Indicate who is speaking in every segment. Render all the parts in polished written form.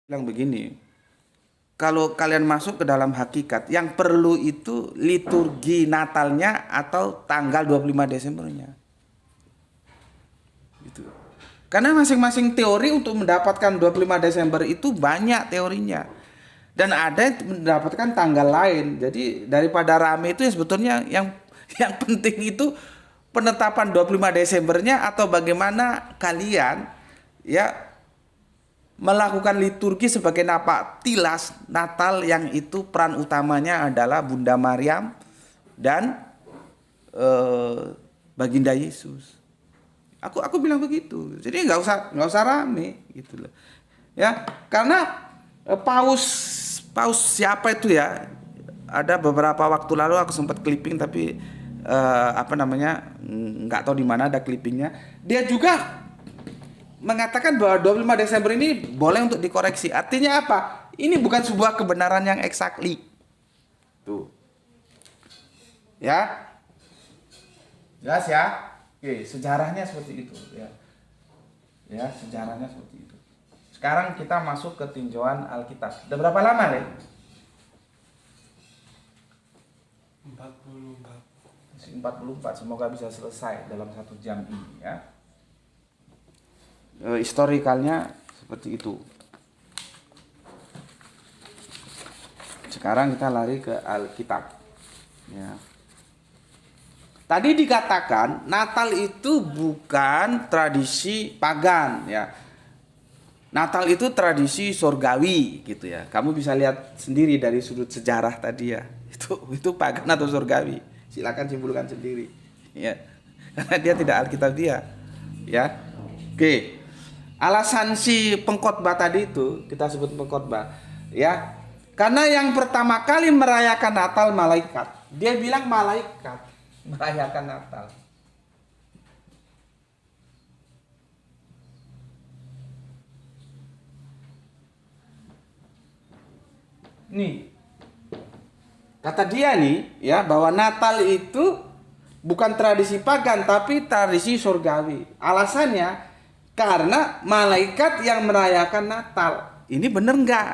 Speaker 1: bilang begini, kalau kalian masuk ke dalam hakikat, yang perlu itu liturgi Natalnya atau tanggal 25 Desembernya. Gitu. Karena masing-masing teori untuk mendapatkan 25 Desember itu banyak teorinya. Dan ada yang mendapatkan tanggal lain. Jadi daripada rame itu ya sebetulnya yang penting itu penetapan 25 Desembernya atau bagaimana kalian ya melakukan liturgi sebagai napak tilas Natal yang itu peran utamanya adalah Bunda Maryam dan Baginda Yesus. Aku bilang begitu. Jadi nggak usah rame gitu loh. Ya, karena paus paus siapa itu ya? Ada beberapa waktu lalu aku sempat clipping tapi apa namanya? Nggak tahu di mana ada clippingnya. Dia juga mengatakan bahwa 25 Desember ini boleh untuk dikoreksi. Artinya apa? Ini bukan sebuah kebenaran yang exactly. Tuh. Ya. Jelas ya? Oke, sejarahnya seperti itu ya. Ya, sejarahnya seperti itu. Sekarang kita masuk ke tinjauan Alkitab. Udah berapa lama, Le?
Speaker 2: 44.
Speaker 1: Masih 44. Semoga bisa selesai dalam 1 jam ini ya. Historikalnya seperti itu. Sekarang kita lari ke Alkitab. Ya. Tadi dikatakan Natal itu bukan tradisi pagan ya. Natal itu tradisi surgawi gitu ya. Kamu bisa lihat sendiri dari sudut sejarah tadi ya. Itu pagan atau surgawi. Silakan simpulkan sendiri. Ya. Karena dia tidak Alkitab dia. Ya. Oke. Alasan si pengkhotbah tadi itu kita sebut pengkhotbah ya. Karena yang pertama kali merayakan Natal malaikat. Dia bilang malaikat merayakan Natal. Nih, kata dia nih ya bahwa Natal itu bukan tradisi pagan tapi tradisi surgawi. Alasannya karena malaikat yang merayakan Natal. Ini benar nggak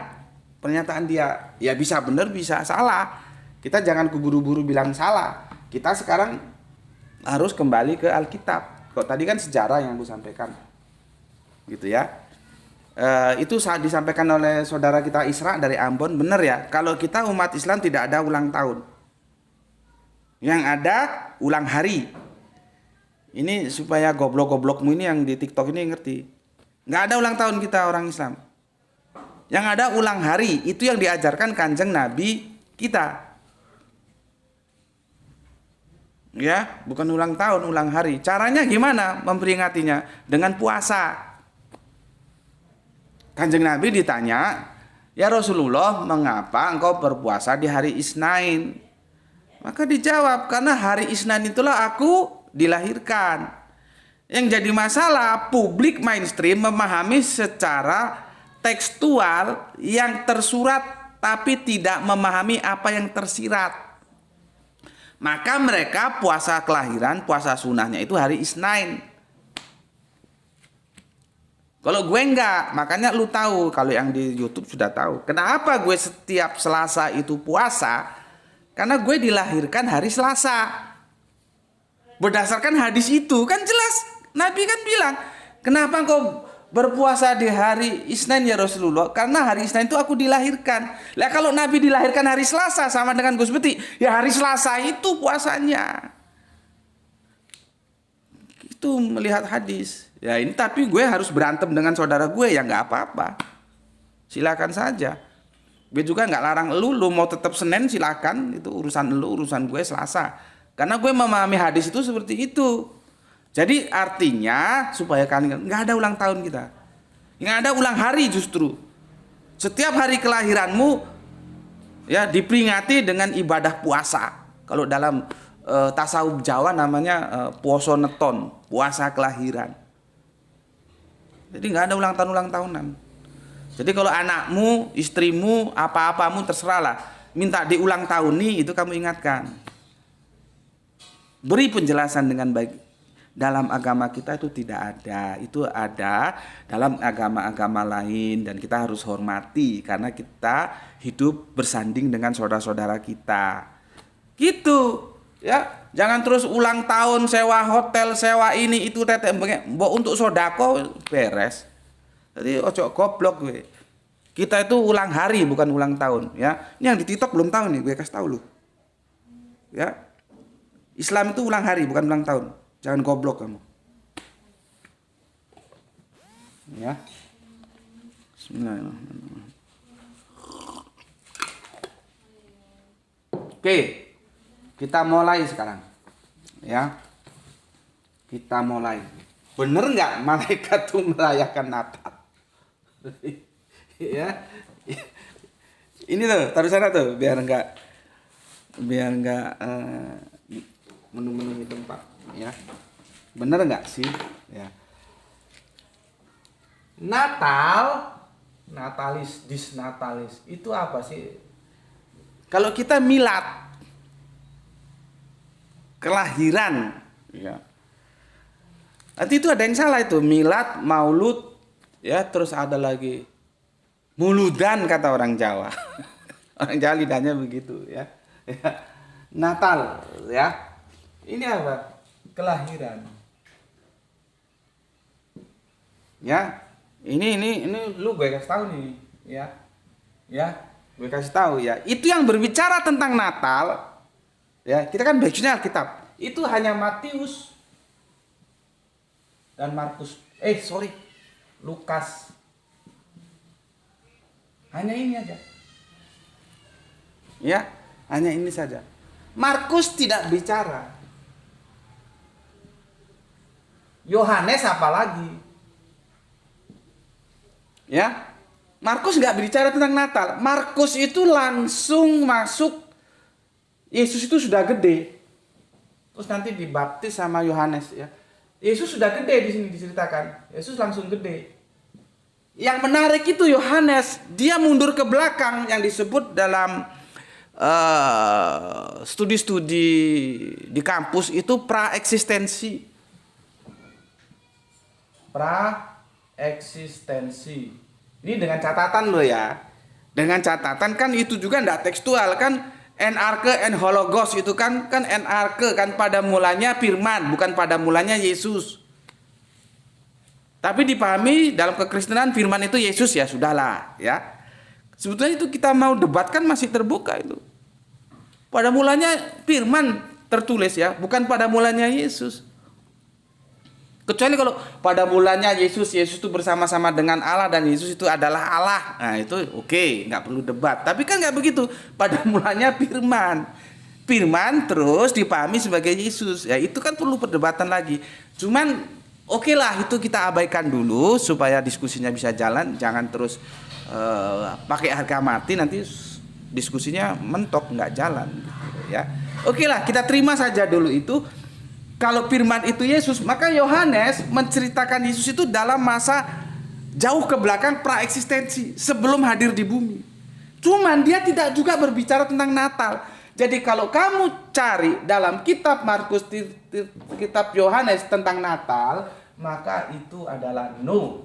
Speaker 1: pernyataan dia? Ya bisa benar bisa salah. Kita jangan keburu-buru bilang salah. Kita sekarang harus kembali ke Alkitab. Kok tadi kan sejarah yang aku sampaikan, gitu ya. Itu saat disampaikan oleh saudara kita Isra dari Ambon, benar ya. Kalau kita umat Islam tidak ada ulang tahun, yang ada ulang hari. Ini supaya goblok-goblokmu ini yang di TikTok ini ngerti. Nggak ada ulang tahun kita orang Islam. Yang ada ulang hari, itu yang diajarkan Kanjeng Nabi kita. Ya, bukan ulang tahun, ulang hari. Caranya gimana memperingatinya? Dengan puasa. Kanjeng Nabi ditanya, "Ya Rasulullah, mengapa engkau berpuasa di hari Isnain?" Maka dijawab, "Karena hari Isnain itulah aku dilahirkan." Yang jadi masalah, publik mainstream memahami secara tekstual yang tersurat tapi tidak memahami apa yang tersirat. Maka mereka puasa kelahiran, puasa sunahnya itu hari Isnain. Kalau gue enggak, makanya lu tahu, kalau yang di YouTube sudah tahu. Kenapa gue setiap Selasa itu puasa? Karena gue dilahirkan hari Selasa. Berdasarkan hadis itu kan jelas. Nabi kan bilang, "Kenapa engkau berpuasa di hari Isnin ya Rasulullah?" Karena hari Isnin itu aku dilahirkan. Lah kalau Nabi dilahirkan hari Selasa sama dengan Gus Beti, ya hari Selasa itu puasanya. Itu melihat hadis. Ya ini tapi gue harus berantem dengan saudara gue ya nggak apa-apa. Silakan saja. Gue juga nggak larang lu mau tetap Senin silakan, itu urusan lu, urusan gue Selasa. Karena gue memahami hadis itu seperti itu. Jadi artinya supaya kalian nggak ada ulang tahun kita, nggak ada ulang hari justru. Setiap hari kelahiranmu ya diperingati dengan ibadah puasa. Kalau dalam tasawuf Jawa namanya puasa neton, puasa kelahiran. Jadi nggak ada ulang tahunan. Jadi kalau anakmu, istrimu, apa-apamu terserahlah, minta diulang tahun nih itu kamu ingatkan. Beri penjelasan dengan baik. dalam agama kita itu tidak ada. Itu ada dalam agama-agama lain dan kita harus hormati karena kita hidup bersanding dengan saudara-saudara kita. Gitu. Ya, jangan terus ulang tahun sewa hotel, sewa ini itu tetek mbok untuk sodako beres. Jadi ojo goblok gue. Kita itu ulang hari bukan ulang tahun, ya. Ini yang di TikTok belum tahu nih, gue kasih tahu lu. Ya. Islam itu ulang hari bukan ulang tahun. Jangan goblok kamu. Ya. Bismillahirrahmanirrahim. Oke. Kita mulai sekarang, ya. Kita mulai. Bener nggak malaikat tuh merayakan Natal? Ya, ini tuh taruh sana tuh biar nggak menu-menu itu Pak. Ya, bener nggak sih? Ya. Natal, natalis, disnatalis itu apa sih? Kalau kita milad kelahiran, ya. Nanti itu ada yang salah itu milad, maulud, ya terus ada lagi muludan kata orang Jawa. Orang Jawa lidahnya begitu, ya. Ya. Natal, ya. Ini apa? Kelahiran. Ya. Ini lu gue kasih tahu nih, ya. Ya, gue kasih tahu ya. Itu yang berbicara tentang Natal. Ya, kita kan bacanya Alkitab. Itu hanya Matius dan Markus. Lukas. Hanya ini aja. Ya, hanya ini saja. Markus tidak bicara. Yohanes apalagi? Ya. Markus nggak bicara tentang Natal. Markus itu langsung masuk. Yesus itu sudah gede. Terus nanti dibaptis sama Yohanes, ya. Yesus sudah gede di sini diceritakan. Yesus langsung gede. Yang menarik itu Yohanes, dia mundur ke belakang yang disebut dalam studi-studi di kampus itu praeksistensi. Praeksistensi. Ini dengan catatan loh ya. Dengan catatan kan itu juga enggak tekstual kan. NRK and hologos itu kan NRK kan pada mulanya firman bukan pada mulanya Yesus. Tapi dipahami dalam kekristenan firman itu Yesus ya sudahlah ya. Sebetulnya itu kita mau debatkan masih terbuka itu. Pada mulanya firman tertulis ya, bukan pada mulanya Yesus. Kecuali kalau pada mulanya Yesus itu bersama-sama dengan Allah dan Yesus itu adalah Allah. Nah itu oke, nggak perlu debat. Tapi kan nggak begitu. Pada mulanya firman. Firman terus dipahami sebagai Yesus. Ya itu kan perlu perdebatan lagi. Cuman oke lah itu kita abaikan dulu supaya diskusinya bisa jalan. Jangan terus pakai harga mati nanti diskusinya mentok nggak jalan. Ya oke lah kita terima saja dulu itu. Kalau firman itu Yesus, maka Yohanes menceritakan Yesus itu dalam masa jauh ke belakang praeksistensi, sebelum hadir di bumi. Cuman dia tidak juga berbicara tentang Natal. Jadi kalau kamu cari dalam kitab Markus, kitab Yohanes tentang Natal, maka itu adalah no.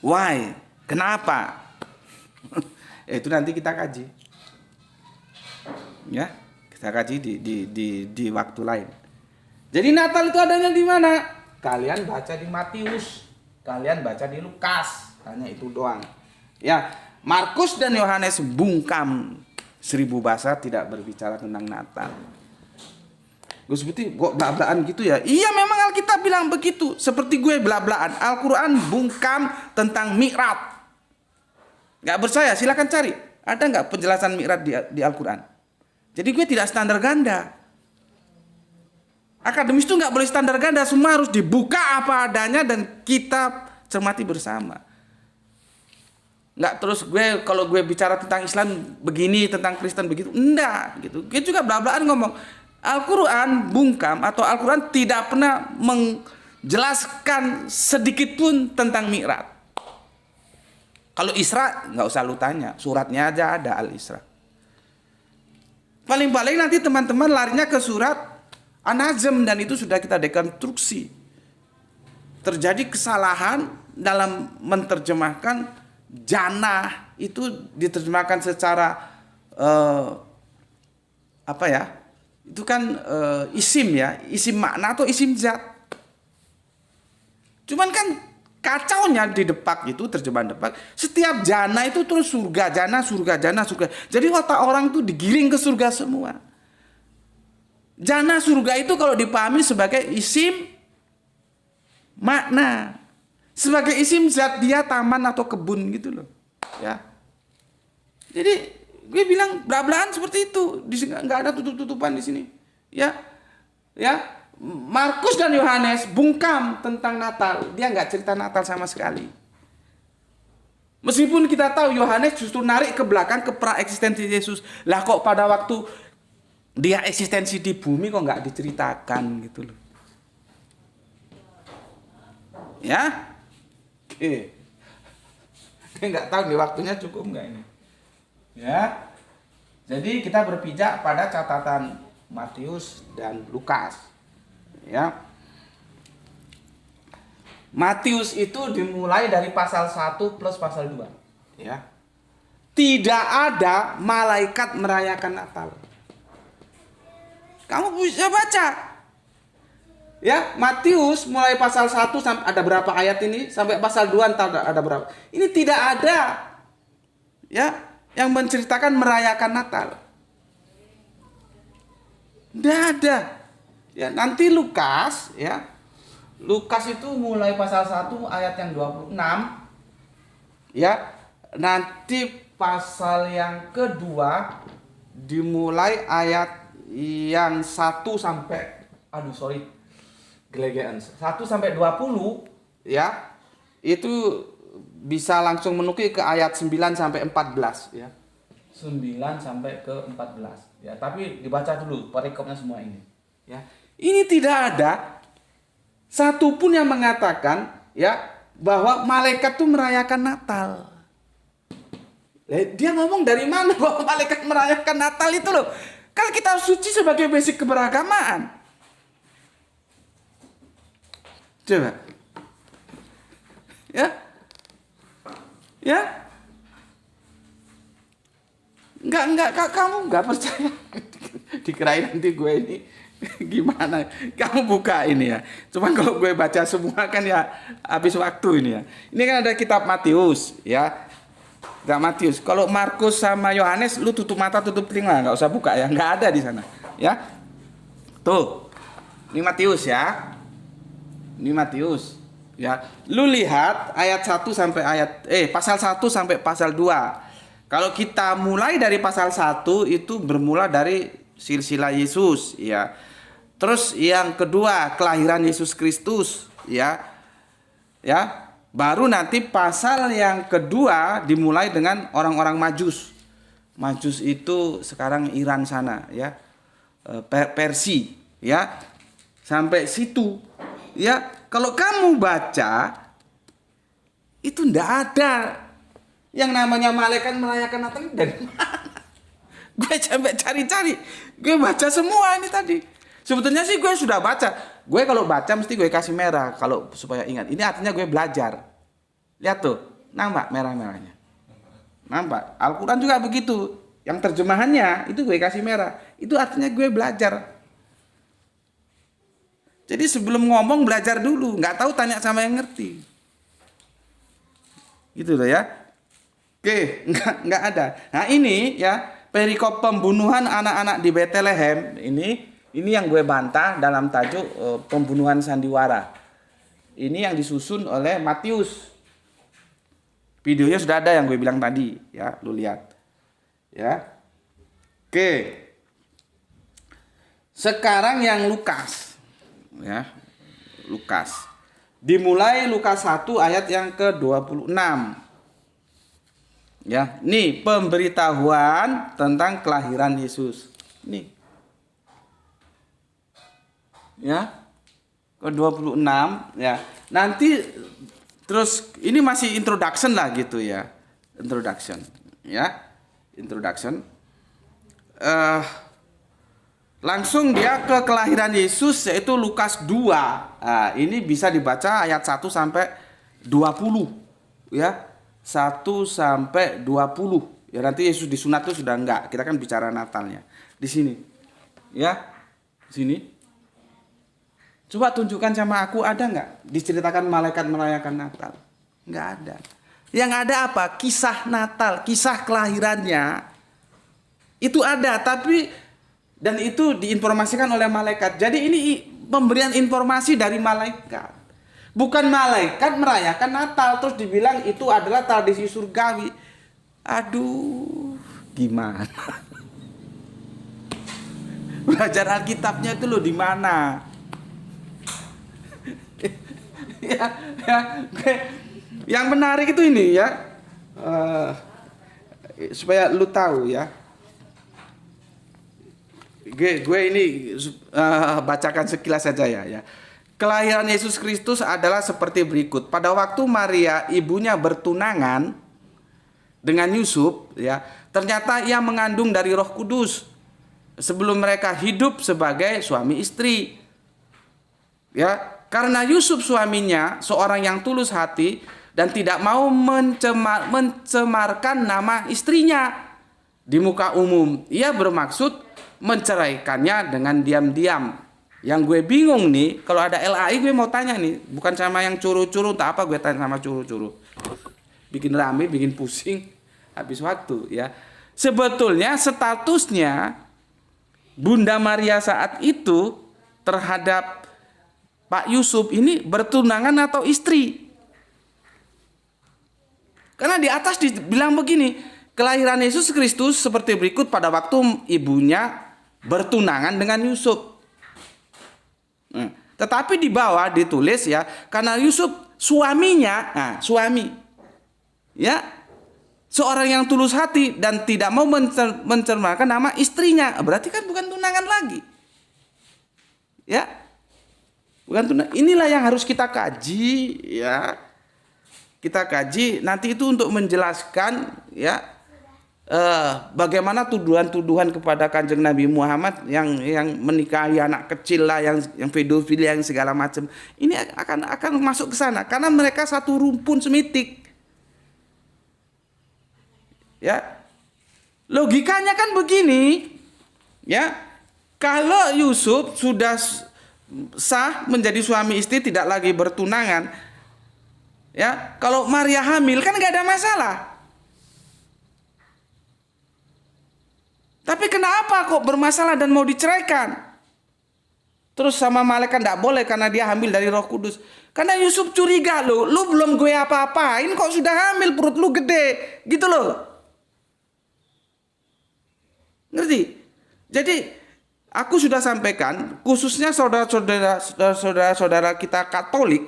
Speaker 1: Why? Kenapa? Itu nanti kita kaji, ya kita kaji di waktu lain. Jadi Natal itu adanya di mana? Kalian baca di Matius, kalian baca di Lukas, hanya itu doang. Ya Markus dan Yohanes bungkam 1000 bahasa tidak berbicara tentang Natal. Gue seperti kok blablaan gitu ya? Iya memang Alkitab bilang begitu. Seperti gue blablaan. Al-Quran bungkam tentang Mi'raj. Gak percaya silakan cari. Ada nggak penjelasan Mi'raj di Al-Quran? Jadi gue tidak standar ganda. Akademis itu nggak boleh standar ganda. Semua harus dibuka apa adanya dan kita cermati bersama. Nggak terus gue kalau gue bicara tentang Islam begini, tentang Kristen begitu. Enggak gitu. Gue juga blablaan ngomong. Al-Quran bungkam atau Al-Quran tidak pernah menjelaskan sedikit pun tentang Mi'raj. Kalau Isra nggak usah lu tanya, suratnya aja ada Al-Isra. Paling-paling nanti teman-teman larinya ke surat An-Najm, dan itu sudah kita dekonstruksi. Terjadi kesalahan dalam menerjemahkan jannah, itu diterjemahkan secara apa ya? Itu kan isim ya, isim makna atau isim zat. Cuman kan kacaunya di Depak itu, terjemahan Depak, setiap jana itu terus surga, jana, surga, jana, surga. Jadi otak orang itu digiring ke surga semua. Jana surga itu kalau dipahami sebagai isim makna, sebagai isim zat, dia taman atau kebun gitu loh. Ya. Jadi gue bilang bela-belaan seperti itu, nggak ada tutup-tutupan di sini. Ya, ya. Markus dan Yohanes bungkam tentang Natal, dia nggak cerita Natal sama sekali. Meskipun kita tahu Yohanes justru narik ke belakang ke pra-eksistensi Yesus. Lah kok pada waktu dia eksistensi di bumi kok nggak diceritakan gitu loh. Ya, nggak tahu nih waktunya cukup nggak ini. Ya, jadi kita berpijak pada catatan Matius dan Lukas. Ya, Matius itu dimulai dari pasal 1 plus pasal 2. Ya. Tidak ada malaikat merayakan Natal. Kamu bisa baca. Ya, Matius mulai pasal 1 sampai ada berapa ayat ini sampai pasal 2 ada berapa. Ini tidak ada ya yang menceritakan merayakan Natal. Tidak ada. Ya, nanti Lukas ya. Lukas itu mulai pasal 1 ayat yang 26. Ya. Nanti pasal yang kedua dimulai ayat yang 1 sampai gelegean 1 sampai 20 ya. Itu bisa langsung menuki ke ayat 9 sampai 14 ya. 9 sampai ke 14 ya. Tapi dibaca dulu perikopnya semua ini ya. Ini tidak ada satupun yang mengatakan ya bahwa malaikat itu merayakan Natal. Dia ngomong dari mana bahwa malaikat merayakan Natal itu loh? Kan kitab suci sebagai basic keberagamaan. Coba. Ya. Ya. Kamu nggak percaya. Dikirain nanti gue ini gimana? Kamu buka ini ya. Cuman kalau gue baca semua kan ya habis waktu ini ya. Ini kan ada kitab Matius ya. Kitab Matius. Kalau Markus sama Yohanes lu tutup mata tutup telinga, nggak usah buka ya. Nggak ada di sana ya. Tuh. Ini Matius ya. Ini Matius ya. Lu lihat ayat 1 sampai pasal 1 sampai pasal 2. Kalau kita mulai dari pasal 1 itu bermula dari silsilah Yesus ya. Terus yang kedua kelahiran Yesus Kristus ya. Ya, baru nanti pasal yang kedua dimulai dengan orang-orang Majus. Majus itu sekarang Iran sana ya. Persia ya. Sampai situ ya. Kalau kamu baca itu ndak ada yang namanya malaikat merayakan Natal dari mana? Gue sampai cari-cari, gue baca semua ini tadi. Sebetulnya sih gue sudah baca. Gue kalau baca mesti gue kasih merah kalau supaya ingat. Ini artinya gue belajar. Lihat tuh, nampak merah-merahnya. Nampak? Al-Quran juga begitu. Yang terjemahannya itu gue kasih merah. Itu artinya gue belajar. Jadi sebelum ngomong belajar dulu. Nggak tahu tanya sama yang ngerti. Gitu loh ya. Oke, nggak ada. Nah ini ya perikop pembunuhan anak-anak di Bethlehem ini yang gue bantah dalam tajuk pembunuhan sandiwara. Ini yang disusun oleh Matius. Videonya sudah ada yang gue bilang tadi ya, lu lihat. Ya. Oke. Sekarang yang Lukas. Ya. Lukas. Dimulai Lukas 1 ayat yang ke-26. Ya, nih pemberitahuan tentang kelahiran Yesus. Nih. Ya. Ke-26 ya. Nanti terus ini masih introduction lah gitu ya. Introduction ya. Introduction. Langsung dia ke kelahiran Yesus, yaitu Lukas 2. Nah, ini bisa dibaca ayat 1 sampai 20 ya. 1 sampai 20. Ya nanti Yesus disunat itu sudah enggak. Kita kan bicara Natalnya. Di sini. Ya. Di sini. Coba tunjukkan sama aku, ada enggak diceritakan malaikat merayakan Natal? Enggak ada. Yang ada apa? Kisah Natal, kisah kelahirannya. Itu ada, tapi dan itu diinformasikan oleh malaikat. Jadi ini pemberian informasi dari malaikat. Bukan malaikat merayakan Natal terus dibilang itu adalah tradisi surgawi. Aduh, gimana? Belajar Alkitabnya itu loh di mana? ya, Yang menarik itu ini ya. Supaya lu tahu ya. Gue ini bacakan sekilas saja ya. Kelahiran Yesus Kristus adalah seperti berikut. Pada waktu Maria ibunya bertunangan dengan Yusuf, ya, ternyata ia mengandung dari Roh Kudus sebelum mereka hidup sebagai suami istri. Ya, karena Yusuf suaminya seorang yang tulus hati dan tidak mau mencemarkan nama istrinya di muka umum, ia bermaksud menceraikannya dengan diam-diam. Yang gue bingung nih, kalau ada LAI gue mau tanya nih, bukan sama yang curu-curu, tak apa gue tanya sama curu-curu. Bikin rame, bikin pusing, habis waktu ya. Sebetulnya statusnya Bunda Maria saat itu terhadap Pak Yusuf ini bertunangan atau istri. Karena di atas dibilang begini, kelahiran Yesus Kristus seperti berikut pada waktu ibunya bertunangan dengan Yusuf. Tetapi di bawah ditulis ya, karena Yusuf suaminya, suami, ya, seorang yang tulus hati dan tidak mau mencermarkan nama istrinya, berarti kan bukan tunangan lagi, ya, bukan tunangan. Inilah yang harus kita kaji, ya, kita kaji nanti itu untuk menjelaskan, ya. Bagaimana tuduhan-tuduhan kepada Kanjeng Nabi Muhammad yang menikahi anak kecil lah, yang pedofil, yang segala macam. Ini akan masuk ke sana karena mereka satu rumpun semitik. Ya. Logikanya kan begini, ya. Kalau Yusuf sudah sah menjadi suami istri, tidak lagi bertunangan, ya. Kalau Maria hamil kan nggak ada masalah. Tapi kenapa kok bermasalah dan mau diceraikan? Terus sama malaikat tidak boleh karena dia hamil dari Roh Kudus. Karena Yusuf curiga, lu belum gue apa-apain kok sudah hamil, perut lu gede, gitu loh. Ngerti? Jadi aku sudah sampaikan, khususnya saudara-saudara kita Katolik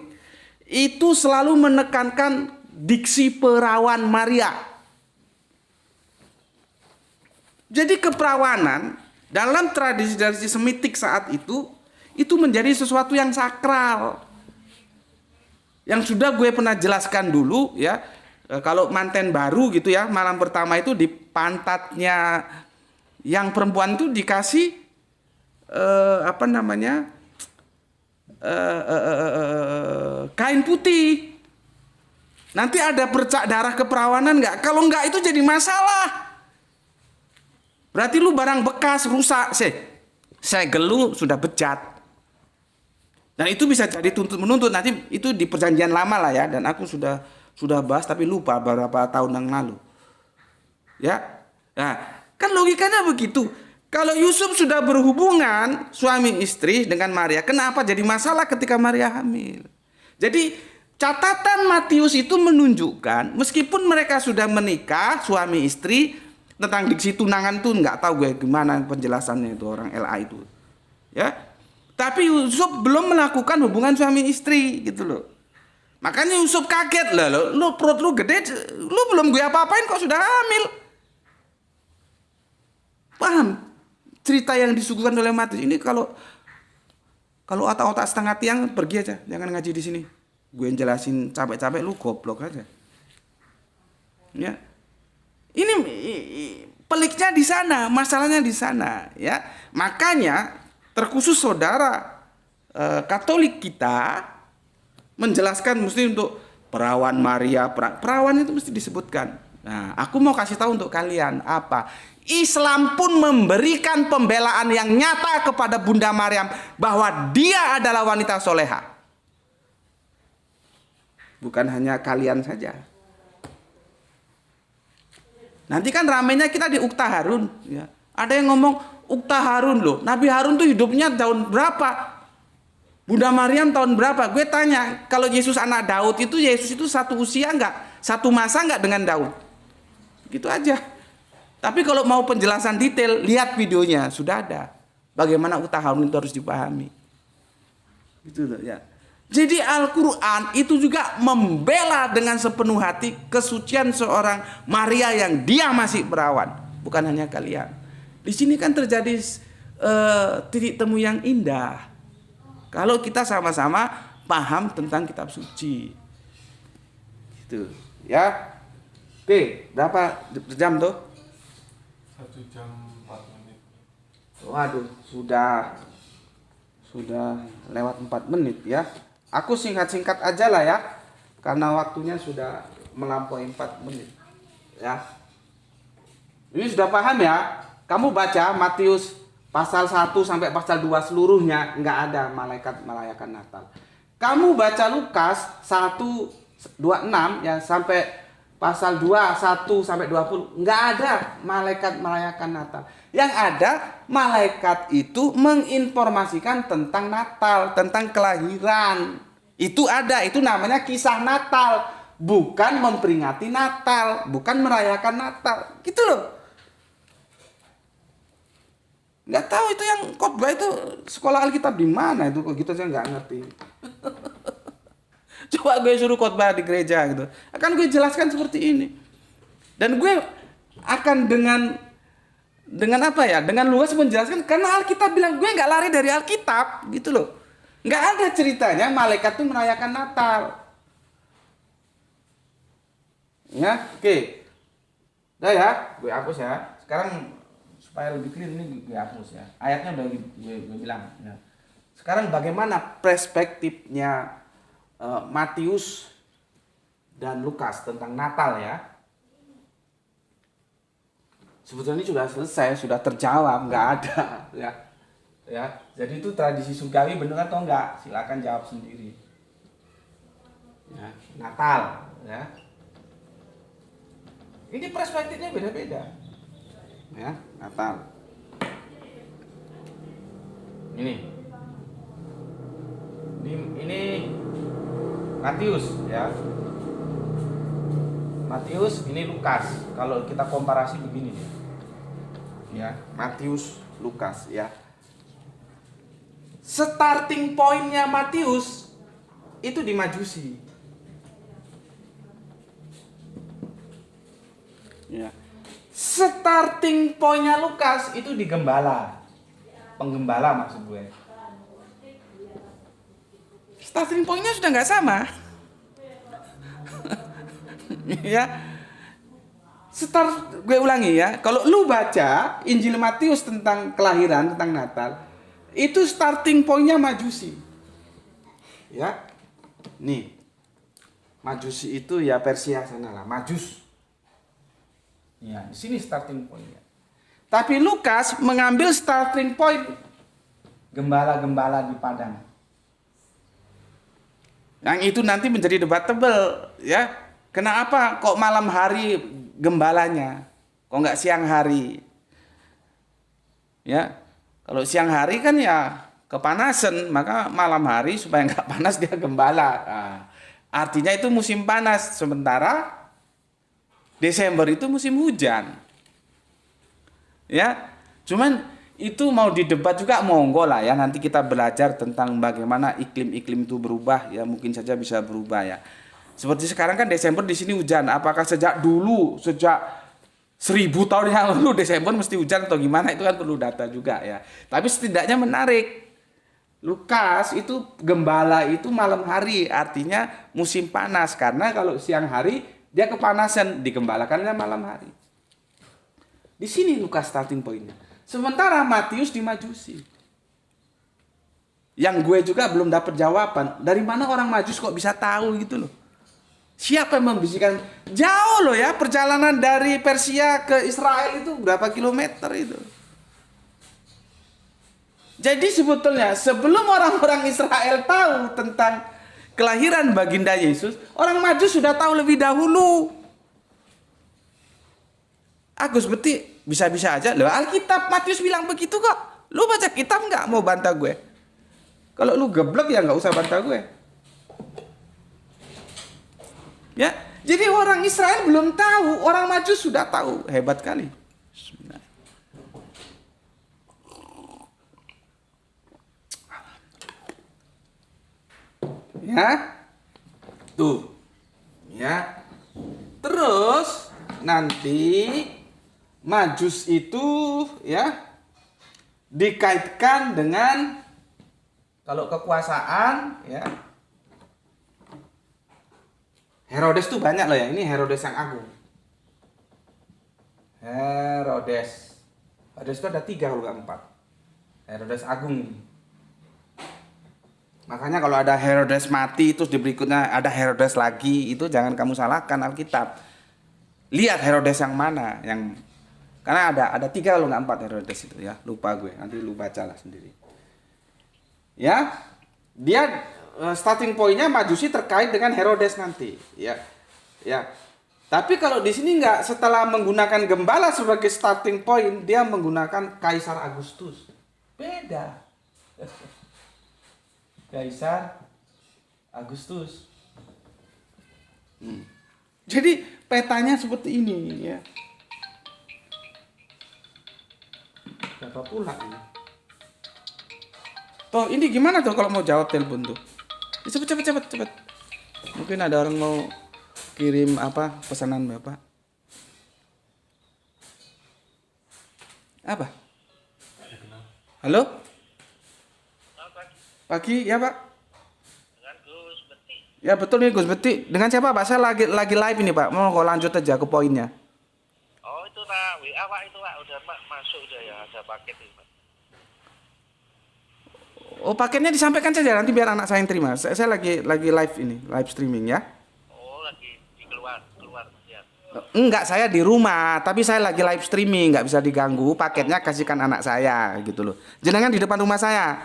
Speaker 1: itu selalu menekankan diksi perawan Maria. Jadi keperawanan dalam tradisi Semitik saat itu menjadi sesuatu yang sakral. Yang sudah gue pernah jelaskan dulu ya. Kalau manten baru gitu ya, malam pertama itu di pantatnya yang perempuan itu dikasih kain putih. Nanti ada bercak darah keperawanan nggak? Kalau nggak itu jadi masalah. Berarti lu barang bekas rusak sih. Segel lu sudah bejat. Dan itu bisa jadi menuntut nanti itu di perjanjian lama lah ya, dan aku sudah bahas tapi lupa beberapa tahun yang lalu. Ya. Nah, kan logikanya begitu. Kalau Yusuf sudah berhubungan suami istri dengan Maria, kenapa jadi masalah ketika Maria hamil? Jadi catatan Matius itu menunjukkan meskipun mereka sudah menikah suami istri, tentang diksi tunangan tuh nggak tahu gue gimana penjelasannya itu orang LA itu, ya. Tapi Yusuf belum melakukan hubungan suami istri gitu loh. Makanya Yusuf kaget lah, lu perut lu gede, lu belum gue apa-apain kok sudah hamil. Paham cerita yang disuguhkan oleh Matius ini? Kalau otak-otak setengah tiang pergi aja, jangan ngaji di sini. Gue jelasin capek-capek, lu goblok aja. Ya. Ini Peliknya di sana, masalahnya di sana, ya. Makanya terkhusus saudara Katolik kita menjelaskan mesti untuk perawan Maria, perawan itu mesti disebutkan. Nah, aku mau kasih tahu untuk kalian apa? Islam pun memberikan pembelaan yang nyata kepada Bunda Maryam bahwa dia adalah wanita soleha. Bukan hanya kalian saja. Nanti kan ramenya kita di Ukta Harun. Ya. Ada yang ngomong Ukta Harun loh. Nabi Harun tuh hidupnya tahun berapa? Bunda Maryam tahun berapa? Gue tanya, kalau Yesus anak Daud itu, Yesus itu satu usia enggak? Satu masa enggak dengan Daud? Gitu aja. Tapi kalau mau penjelasan detail, lihat videonya. Sudah ada. Bagaimana Ukta Harun itu harus dipahami. Gitu loh ya. Jadi Al-Quran itu juga membela dengan sepenuh hati kesucian seorang Maria yang dia masih perawan. Bukan hanya kalian. Di sini kan terjadi titik temu yang indah. Kalau kita sama-sama paham tentang kitab suci. Gitu. Ya. Oke, berapa jam tuh?
Speaker 2: 1 jam 4 menit.
Speaker 1: Waduh, sudah lewat 4 menit ya. Aku singkat-singkat aja lah ya, karena waktunya sudah melampaui 4 menit. Ya. Ini sudah paham ya? Kamu baca Matius pasal 1 sampai pasal 2 seluruhnya nggak ada malaikat merayakan Natal. Kamu baca Lukas 1:26 ya sampai pasal 2 1 sampai 20 nggak ada malaikat merayakan Natal. Yang ada malaikat itu menginformasikan tentang Natal, tentang kelahiran. Itu ada, itu namanya kisah Natal, bukan memperingati Natal, bukan merayakan Natal. Gitu loh. Nggak tahu itu yang khotbah itu sekolah Alkitab di mana itu, kok gitu saya nggak ngerti. Coba gue suruh khotbah di gereja gitu, akan gue jelaskan seperti ini. Dan gue akan dengan apa ya? Dengan luas menjelaskan karena Alkitab bilang gue nggak lari dari Alkitab gitu loh. Nggak ada ceritanya malaikat itu merayakan Natal. Ya, oke. Udah ya, gue hapus ya. Sekarang supaya lebih clear ini gue hapus ya. Ayatnya udah gue bilang. Ya. Sekarang bagaimana perspektifnya Matius dan Lukas tentang Natal ya? Sebetulnya sudah selesai, sudah terjawab, nggak ada ya. Ya, jadi itu tradisi surgawi benar atau enggak? Silakan jawab sendiri. Ya, Natal ya. Ini perspektifnya beda-beda. Ya, Natal. Ini Matius ya. Matius, ini Lukas. Kalau kita komparasi begini ya. Ya, Matius, Lukas ya. Starting pointnya Matius itu di Majusi. Ya. Starting pointnya Lukas itu di Gembala. Penggembala maksud gue. Starting pointnya sudah nggak sama. Ya. Gue ulangi ya. Kalau lu baca Injil Matius tentang kelahiran, tentang Natal, itu starting pointnya Majusi. Ya. Nih. Majusi itu ya Persia sana lah, Majus. Ya, di sini starting pointnya. Tapi Lukas mengambil starting point gembala-gembala di padang. Yang itu nanti menjadi debatable, ya. Kenapa kok malam hari gembalanya? Kok nggak siang hari? Ya, kalau siang hari kan ya kepanasan, maka malam hari supaya nggak panas dia gembala. Nah, artinya itu musim panas, sementara Desember itu musim hujan. Ya, cuman itu mau didebat juga monggo lah ya. Nanti kita belajar tentang bagaimana iklim-iklim itu berubah ya, mungkin saja bisa berubah ya. Seperti sekarang kan Desember di sini hujan. Apakah sejak 1000 tahun yang lalu Desember mesti hujan atau gimana, itu kan perlu data juga ya. Tapi setidaknya menarik. Lukas itu gembala itu malam hari, artinya musim panas, karena kalau siang hari dia kepanasan, digembalakannya malam hari. Di sini Lukas starting pointnya. Sementara Matius di Majusi. Yang gue juga belum dapat jawaban. Dari mana orang Majus kok bisa tahu gitu loh. Siapa yang membisikkan? Jauh loh ya, perjalanan dari Persia ke Israel itu berapa kilometer itu. Jadi sebetulnya sebelum orang-orang Israel tahu tentang kelahiran baginda Yesus, orang Majus sudah tahu lebih dahulu. Agus Beti bisa-bisa aja loh. Alkitab Matius bilang begitu kok. Lu baca kitab nggak mau bantah gue? Kalau lu geblek ya nggak usah bantah gue. Ya, jadi orang Israel belum tahu, orang Majus sudah tahu. Hebat kali. Ya. Tuh. Ya. Terus nanti Majus itu ya dikaitkan dengan kalau kekuasaan ya. Herodes tuh banyak loh ya. Ini Herodes yang agung. Herodes itu ada 3 kalau nggak 4. Herodes agung ini. Makanya kalau ada Herodes mati terus di berikutnya ada Herodes lagi, itu jangan kamu salahkan Alkitab. Lihat Herodes yang mana, yang karena ada 3 kalau nggak 4 Herodes itu ya. Lupa gue, nanti lu bacalah sendiri. Ya, dia starting pointnya Majusi terkait dengan Herodes nanti, ya. Tapi kalau di sini nggak, setelah menggunakan gembala sebagai starting point, dia menggunakan Kaisar Agustus. Beda. Kaisar Agustus. Jadi petanya seperti ini, ya. Berapa pula ini? Toh ini gimana tuh kalau mau jawab telepon tuh? Cepet. Mungkin ada orang mau kirim pesanan Bapak. Apa? Halo? Pagi ya Pak?
Speaker 3: Dengan Gus Beti.
Speaker 1: Ya betul nih Gus Beti. Dengan siapa Pak? Saya lagi live ini Pak. Mau kok lanjut aja ke poinnya.
Speaker 3: Oh itu nak WA Pak, itu Pak udah masuk udah ya, ada paket itu Pak.
Speaker 1: Oh paketnya disampaikan saja nanti biar anak saya yang terima. Saya lagi live ini, live streaming ya.
Speaker 3: Oh lagi di keluar ya.
Speaker 1: Enggak, saya di rumah, tapi saya lagi live streaming, nggak bisa diganggu. Paketnya kasihkan anak saya gitu loh. Jenengan di depan rumah saya.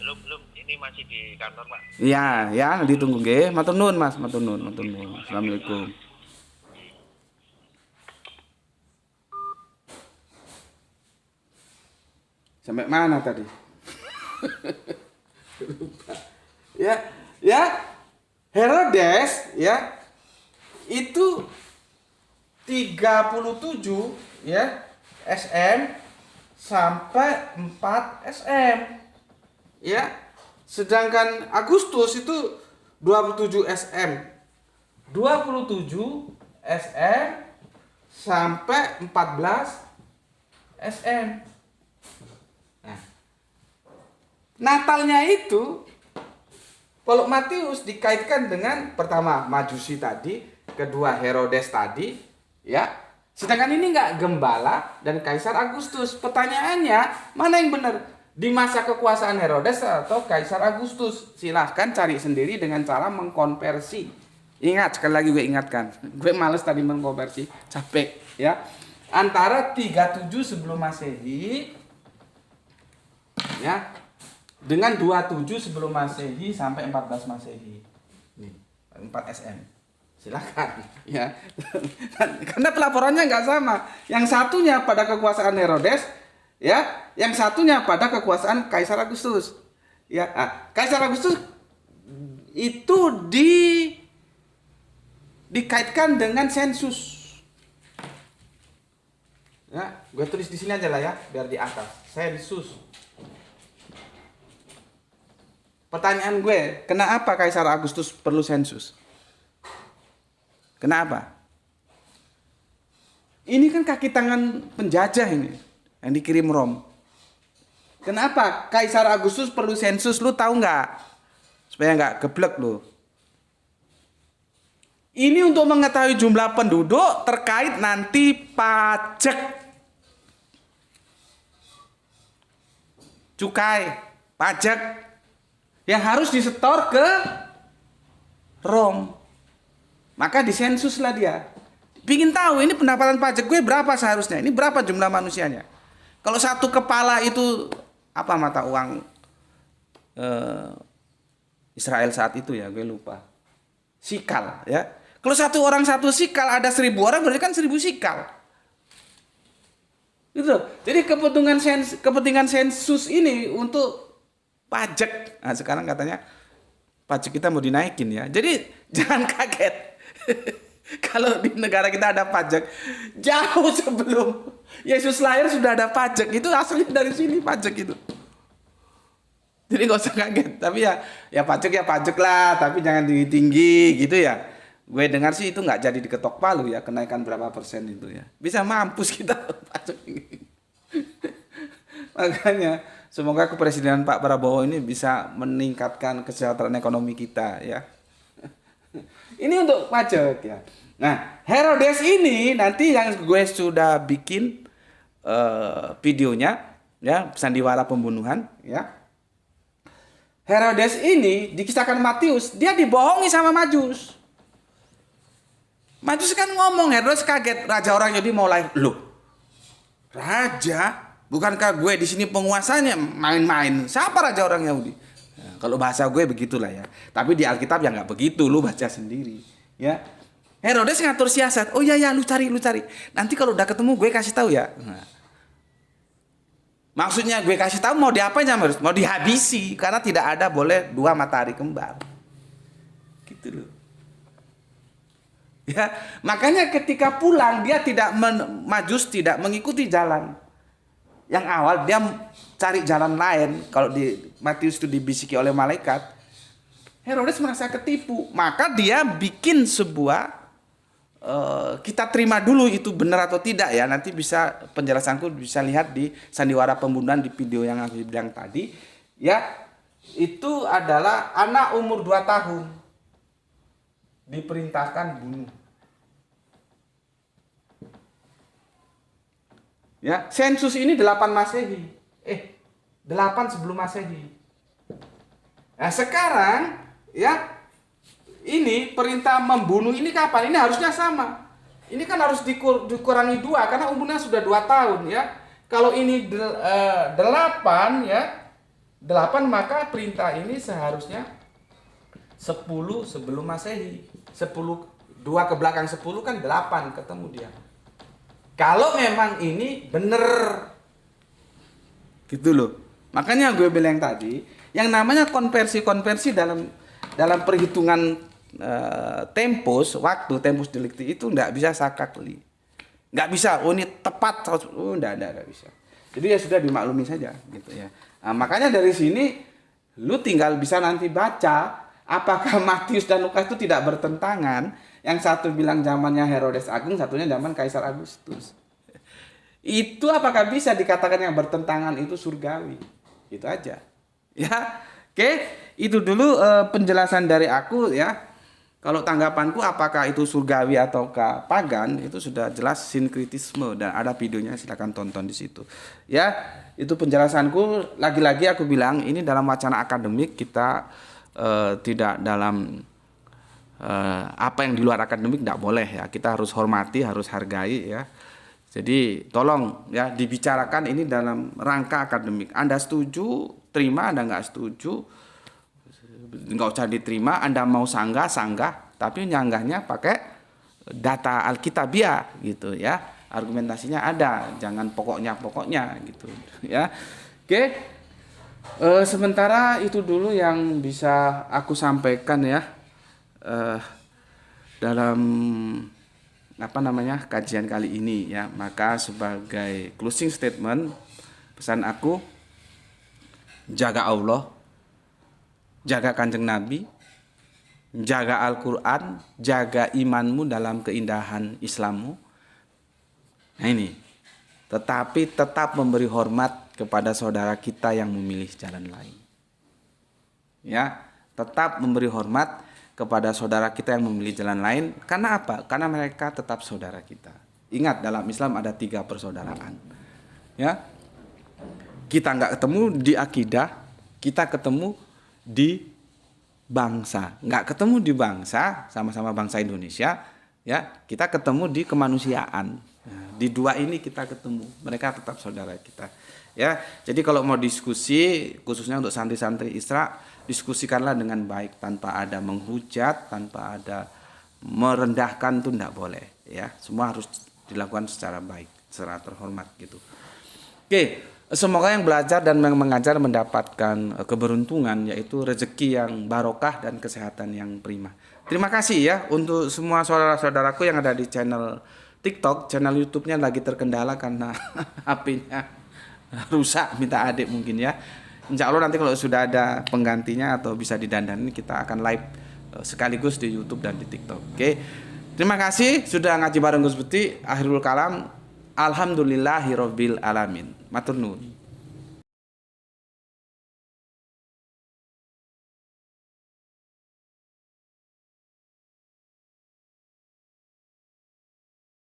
Speaker 3: Belum, ini masih di kantor Pak.
Speaker 1: Iya, ya ditunggu nggih. Matur nuwun Mas, matur nuwun. Assalamualaikum. Sampai mana tadi? ya Herodes ya itu 37 ya SM sampai 4 SM ya, sedangkan Agustus itu 27 SM 27 SM sampai 14 SM. Natalnya itu kalau Matius dikaitkan dengan pertama Majusi tadi, kedua Herodes tadi, ya. Sedangkan ini enggak gembala dan Kaisar Agustus. Pertanyaannya, mana yang benar? Di masa kekuasaan Herodes atau Kaisar Agustus? Silahkan cari sendiri dengan cara mengkonversi. Ingat, sekali lagi gue ingatkan. Gue males tadi mengkonversi, capek, ya. Antara 37 sebelum Masehi, ya, dengan 27 sebelum Masehi sampai 14 Masehi. Nih, 4 SM. Silakan ya. Karena pelaporannya nggak sama. Yang satunya pada kekuasaan Herodes, ya, yang satunya pada kekuasaan Kaisar Agustus. Ya, Kaisar Agustus itu dikaitkan dengan sensus. Ya, gue tulis di sini aja lah ya, biar di atas. Sensus. Pertanyaan gue, kenapa Kaisar Agustus perlu sensus? Kenapa? Ini kan kaki tangan penjajah ini yang dikirim Rom. Kenapa Kaisar Agustus perlu sensus? Lu tahu nggak? Supaya nggak geblek lu. Ini untuk mengetahui jumlah penduduk terkait nanti pajak. cukai, pajak yang harus disetor ke ROM. Maka disensus lah dia. Pingin tahu ini pendapatan pajak gue berapa seharusnya, ini berapa jumlah manusianya. Kalau satu kepala itu apa mata uang Israel saat itu ya, gue lupa. Sikal ya. Kalau satu orang satu sikal, ada 1.000 orang berarti kan 1.000 sikal. Gitu. Jadi kepentingan sensus ini untuk pajak. Nah, sekarang katanya pajak kita mau dinaikin ya. Jadi jangan kaget. Kalau di negara kita ada pajak, jauh sebelum Yesus lahir sudah ada pajak. Itu aslinya dari sini pajak itu. Jadi nggak usah kaget. Tapi ya pajak lah. Tapi jangan tinggi-tinggi gitu ya. Gue dengar sih itu nggak jadi diketok palu ya, kenaikan berapa persen itu ya. Bisa mampus kita pajak ini. Makanya semoga kepresidenan Pak Prabowo ini bisa meningkatkan kesejahteraan ekonomi kita ya. Ini untuk pajak ya. Nah, Herodes ini nanti yang gue sudah bikin videonya ya, sandiwara pembunuhan ya. Herodes ini dikisahkan Matius, dia dibohongi sama Majus. Majus kan ngomong, Herodes kaget, raja orang Yahudi mau lahir. Loh, raja? Bukankah gue di sini penguasanya? Main-main. Siapa raja orang Yahudi? Nah, kalau bahasa gue begitulah ya. Tapi di Alkitab ya nggak begitu, lu baca sendiri. Ya, Herodes ngatur siasat. Oh iya, lu cari. Nanti kalau udah ketemu gue kasih tahu ya. Nah, maksudnya gue kasih tahu mau diapain sama Herodes? Mau dihabisi karena tidak ada boleh 2 matahari kembar. Gitu loh. Ya, makanya ketika pulang dia Majus tidak mengikuti jalan yang awal, dia cari jalan lain. Kalau di Matius itu dibisiki oleh malaikat, Herodes merasa ketipu, maka dia bikin sebuah kita terima dulu itu benar atau tidak ya. Nanti bisa penjelasanku bisa lihat di sandiwara pembunuhan di video yang aku bilang tadi ya. Itu adalah anak umur 2 tahun diperintahkan bunuh. Ya, sensus ini 8 Masehi. 8 sebelum Masehi. Nah, sekarang ya ini perintah membunuh ini kapan? Ini harusnya sama. Ini kan harus dikurangi 2 karena umurnya sudah 2 tahun ya. Kalau ini 8 ya. 8 maka perintah ini seharusnya 10 sebelum Masehi. 10 2 ke belakang 10 kan 8 ketemu dia. Kalau memang ini bener gitu loh. Makanya gue bilang tadi, yang namanya konversi dalam perhitungan tempus delikti itu enggak bisa sakakli. Enggak bisa, ini tepat, enggak bisa. Jadi ya sudah dimaklumi saja gitu ya. Nah, makanya dari sini lu tinggal bisa nanti baca apakah Matius dan Lukas itu tidak bertentangan. Yang satu bilang zamannya Herodes Agung, satunya zaman Kaisar Agustus. Itu apakah bisa dikatakan yang bertentangan itu surgawi? Itu aja. Ya. Oke, itu dulu penjelasan dari aku ya. Kalau tanggapanku apakah itu surgawi ataukah pagan, itu sudah jelas sinkritisme dan ada videonya, silakan tonton di situ. Ya, itu penjelasanku. Lagi-lagi aku bilang ini dalam wacana akademik, kita tidak dalam apa yang di luar akademik tidak boleh ya. Kita harus hormati, harus hargai ya. Jadi tolong ya dibicarakan ini dalam rangka akademik. Anda setuju, terima. Anda nggak setuju, nggak usah diterima. Anda mau sanggah, tapi nyanggahnya pakai data Alkitabiah gitu ya. Argumentasinya ada, jangan pokoknya gitu ya. Oke. Sementara itu dulu yang bisa aku sampaikan ya. Dalam kajian kali ini ya. Maka sebagai closing statement, pesan aku, jaga Allah, jaga Kanjeng Nabi, jaga Al-Quran, jaga imanmu dalam keindahan Islammu. Nah ini, tetapi tetap memberi hormat kepada saudara kita yang memilih jalan lain. Ya, tetap memberi hormat kepada saudara kita yang memilih jalan lain. Karena apa? Karena mereka tetap saudara kita. Ingat, dalam Islam ada 3 persaudaraan. Ya. kita nggak ketemu di akidah, kita ketemu di bangsa. Nggak ketemu di bangsa, sama-sama bangsa Indonesia, ya kita ketemu di kemanusiaan. Nah, di dua ini kita ketemu, mereka tetap saudara kita. Ya, jadi kalau mau diskusi, khususnya untuk santri-santri Isra, diskusikanlah dengan baik, tanpa ada menghujat, tanpa ada merendahkan, itu tidak boleh. Ya, semua harus dilakukan secara baik, secara terhormat gitu. Oke, semoga yang belajar dan yang mengajar mendapatkan keberuntungan, yaitu rezeki yang barokah dan kesehatan yang prima. Terima kasih ya untuk semua saudara-saudaraku yang ada di channel TikTok, channel YouTube-nya lagi terkendala karena HP-nya rusak, minta adik mungkin ya. Insya Allah nanti kalau sudah ada penggantinya atau bisa didandani, kita akan live sekaligus di YouTube dan di TikTok. Oke, terima kasih sudah ngaji bareng Gus Bekti. Akhirul kalam, alhamdulillahirabbil alamin. Matur nuwun.